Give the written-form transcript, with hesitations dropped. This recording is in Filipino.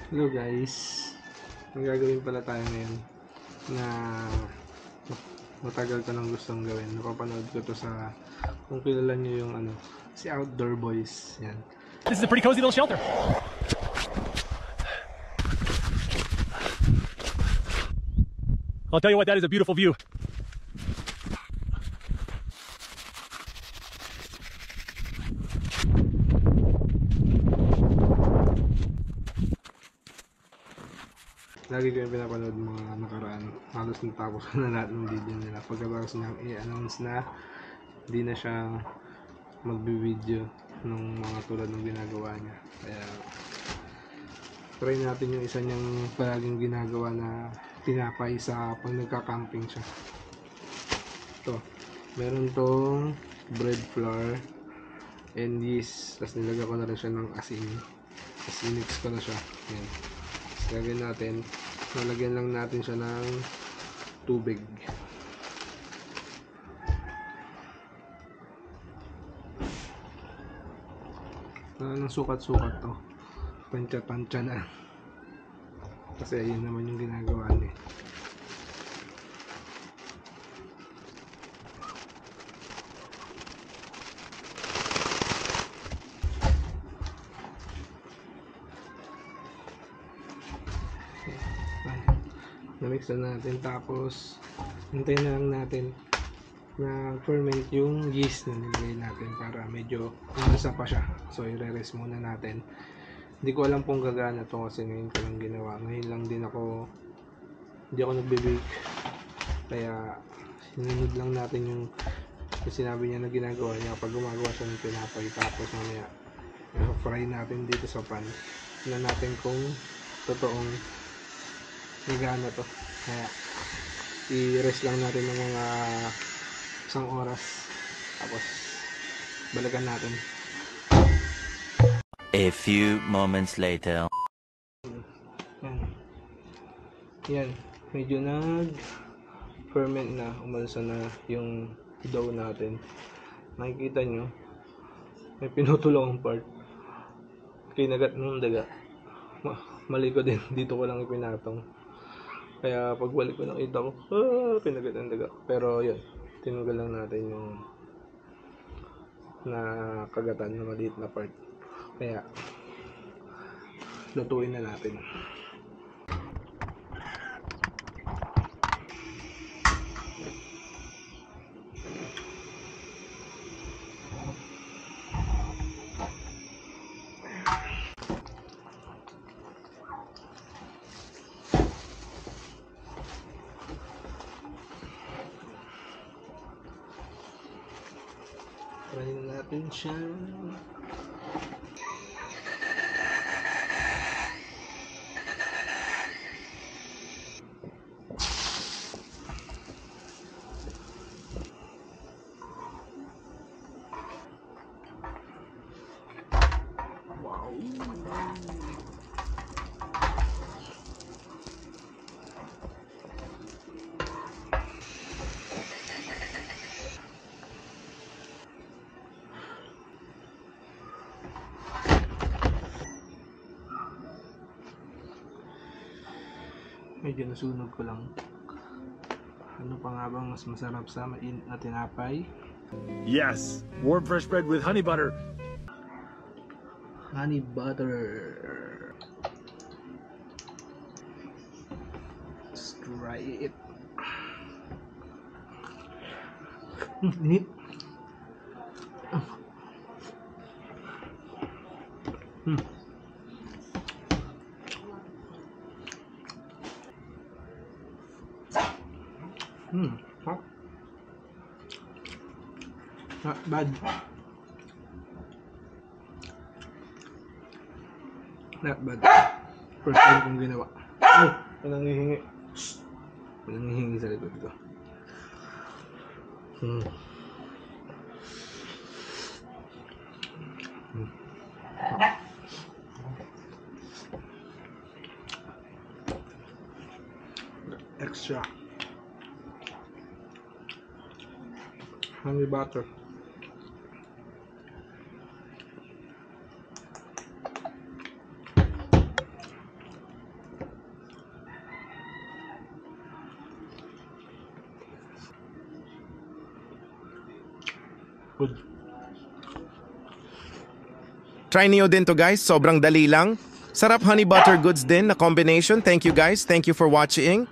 Hello guys, ang gagawin pala tayo ngayon na matagal ko nang gustong gawin. Napapanood ko to sa, kung kilala nyo yung si Outdoor Boys. Yan. This is a pretty cozy little shelter. I'll tell you what, that is a beautiful view. Lagi ko yung pinapanood mga nakaraan. Halos natapos na lahat ng video nila. Pagkatapos niyang i-announce na hindi na siya magbi-video ng mga tulad ng ginagawa niya. Kaya try natin yung isa niyang palaging ginagawa na tinapay sa pag nagka-camping siya. Ito, meron tong bread flour and yeast. Tapos nilagay ko na rin siya ng asin. Tapos i-mix ko na siya. Yan. Lagyan natin, lalagyan lang natin siya ng tubig. Ng sukat-sukat to, tansya-tansya na, kasi ayun naman yung ginagawa niya. Na-mix na natin, tapos hintayin na lang natin na ferment yung yeast na nilagay natin para medyo umasa pa siya. So i-rest muna natin. Hindi ko alam kung gagana to kasi ngayon ko lang ginawa. Ngayon lang din ako, hindi ako nagbe-bake, kaya sinunod lang natin yung sinabi niya na ginagawa niya pag gumagawa siya ng tinapay. Tapos mamaya fry natin dito sa pan. Tignan natin kung totoong nagana to. Kaya i-rest lang natin ng mga isang oras, tapos balikan natin. A few moments later. Yan, medyo nag-ferment na, umalsa na yung dough natin. Nakikita nyo, may pinutulong ang part. Kinagat ng daga. Mali ko din, dito ko lang ipinatong. Kaya pagbalik ko nakita ko, kinagat ng daga. Pero yun, tinanggal lang natin yung nakagatan na maliit na part. Kaya lutuin na natin. Try natin siya. Wow. Medyo nasunog ko lang. Ano pa nga bang mas masarap sa mainit na tinapay? Yes, warm fresh bread with honey butter. Honey butter. Let's try it. Init. Huh? Not bad. Not bad. First time kong ginawa. Oh, nangihingi. Nangihingi sa likod ko. Extra honey butter. Good. Try niyo din to guys, sobrang dali lang. Sarap honey butter goods din na combination. Thank you guys, thank you for watching.